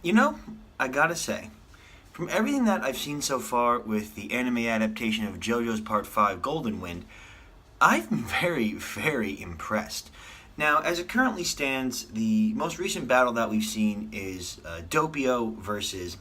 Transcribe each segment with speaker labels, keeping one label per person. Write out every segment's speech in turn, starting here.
Speaker 1: You know, I gotta say, from everything that I've seen so far with the anime adaptation of JoJo's Part 5 Golden Wind, I've been very, very impressed. Now, as it currently stands, the most recent battle that we've seen is Doppio versus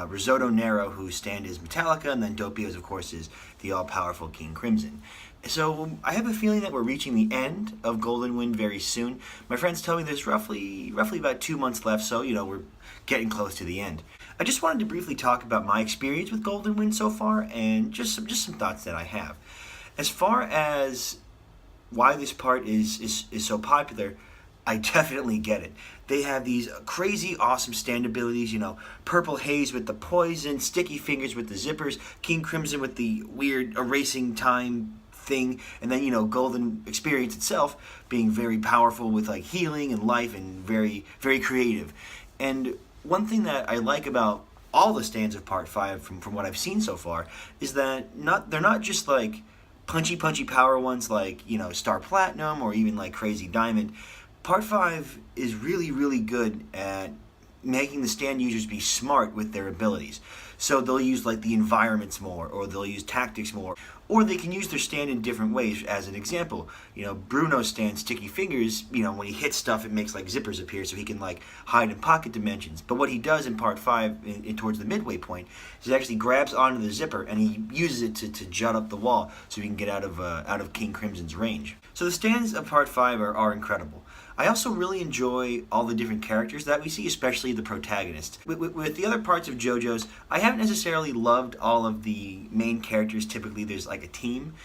Speaker 1: Risotto Nero, whose stand is Metallica, and then Doppio's, of course, is the all-powerful King Crimson. So I have a feeling that we're reaching the end of Golden Wind very soon. My friends tell me there's roughly about 2 months left, so we're getting close to the end. I just wanted to briefly talk about my experience with Golden Wind so far, and just some thoughts that I have. As far as why this part is so popular, I definitely get it. They have these crazy awesome stand abilities, Purple Haze with the poison, Sticky Fingers with the zippers, King Crimson with the weird erasing time thing, and then, Golden Experience itself being very powerful with like healing and life and very, very creative. And one thing that I like about all the stands of Part 5 from what I've seen so far is that they're not just like punchy power ones like, Star Platinum or even like Crazy Diamond. Part 5 is really, really good at making the stand users be smart with their abilities. So they'll use like the environments more, or they'll use tactics more, or they can use their stand in different ways. As an example, Bruno's stand, Sticky Fingers, when he hits stuff, it makes like zippers appear so he can like hide in pocket dimensions. But what he does in Part 5, towards the midway point, is he actually grabs onto the zipper and he uses it to jut up the wall so he can get out of King Crimson's range. So the stands of Part 5 are incredible. I also really enjoy all the different characters that we see, especially the protagonists. With the other parts of JoJo's, I haven't necessarily loved all of the main characters. Typically, there's like a team.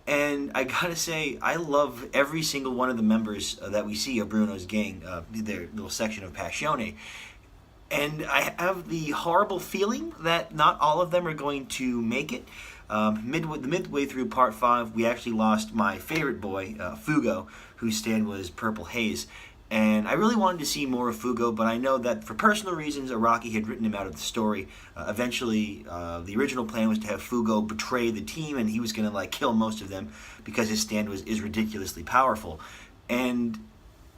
Speaker 1: And I gotta say, I love every single one of the members that we see of Bruno's gang, their little section of Passione. And I have the horrible feeling that not all of them are going to make it. Midway through Part 5, we actually lost my favorite boy, Fugo, whose stand was Purple Haze. And I really wanted to see more of Fugo, but I know that for personal reasons, Araki had written him out of the story. Eventually, the original plan was to have Fugo betray the team, and he was going to like kill most of them because his stand is ridiculously powerful. And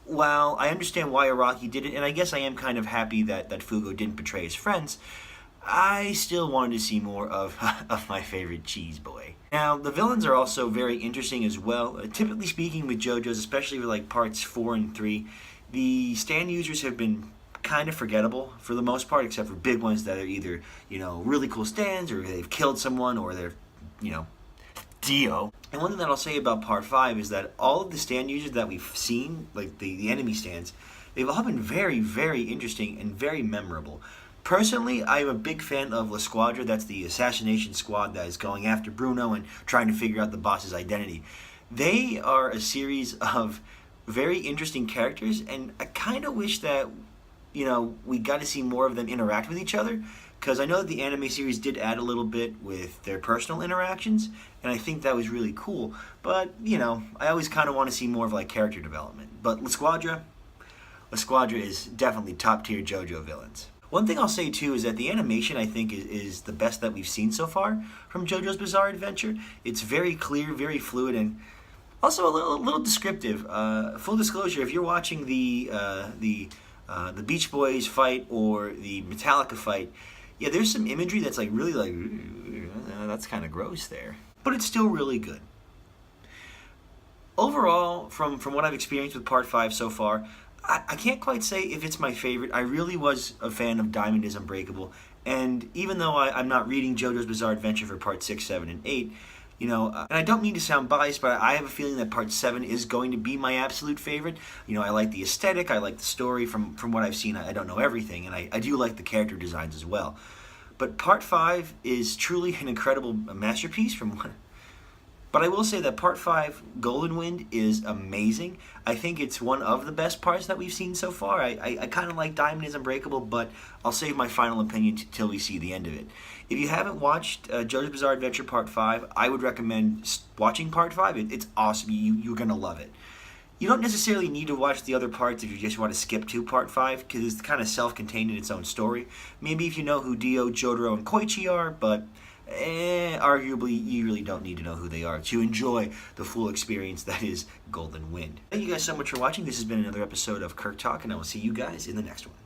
Speaker 1: while I understand why Araki did it, and I guess I am kind of happy that Fugo didn't betray his friends, I still wanted to see more of my favorite cheese boy. Now, the villains are also very interesting as well. Typically speaking with JoJo's, especially with like parts 4 and 3, the stand users have been kind of forgettable for the most part, except for big ones that are either, really cool stands, or they've killed someone, or they're, Dio. And one thing that I'll say about Part 5 is that all of the stand users that we've seen, like the enemy stands, they've all been very, very interesting and very memorable. Personally, I am a big fan of La Squadra. That's the assassination squad that is going after Bruno and trying to figure out the boss's identity. They are a series of very interesting characters, and I kind of wish that, we got to see more of them interact with each other, because I know that the anime series did add a little bit with their personal interactions, and I think that was really cool. But, I always kind of want to see more of like character development. But La Squadra is definitely top tier JoJo villains. One thing I'll say too is that the animation, I think, is the best that we've seen so far from JoJo's Bizarre Adventure. It's very clear, very fluid, and also a little descriptive. Full disclosure: if you're watching the Beach Boys fight or the Metallica fight, yeah, there's some imagery that's like really like that's kind of gross there, but it's still really good. Overall, from what I've experienced with Part 5 so far, I can't quite say if it's my favorite. I really was a fan of Diamond is Unbreakable, and even though I'm not reading JoJo's Bizarre Adventure for Part 6, 7, and 8, and I don't mean to sound biased, but I have a feeling that Part 7 is going to be my absolute favorite. I like the aesthetic, I like the story. From what I've seen, I don't know everything, and I do like the character designs as well. But Part 5 is truly an incredible masterpiece But I will say that Part 5, Golden Wind, is amazing. I think it's one of the best parts that we've seen so far. I kind of like Diamond is Unbreakable, but I'll save my final opinion till we see the end of it. If you haven't watched JoJo's Bizarre Adventure Part 5, I would recommend watching Part 5. It's awesome. You're going to love it. You don't necessarily need to watch the other parts if you just want to skip to Part 5, because it's kind of self-contained in its own story. Maybe if you know who Dio, Jotaro, and Koichi are, but arguably, you really don't need to know who they are to enjoy the full experience that is Golden Wind. Thank you guys so much for watching. This has been another episode of Kirk Talk, and I will see you guys in the next one.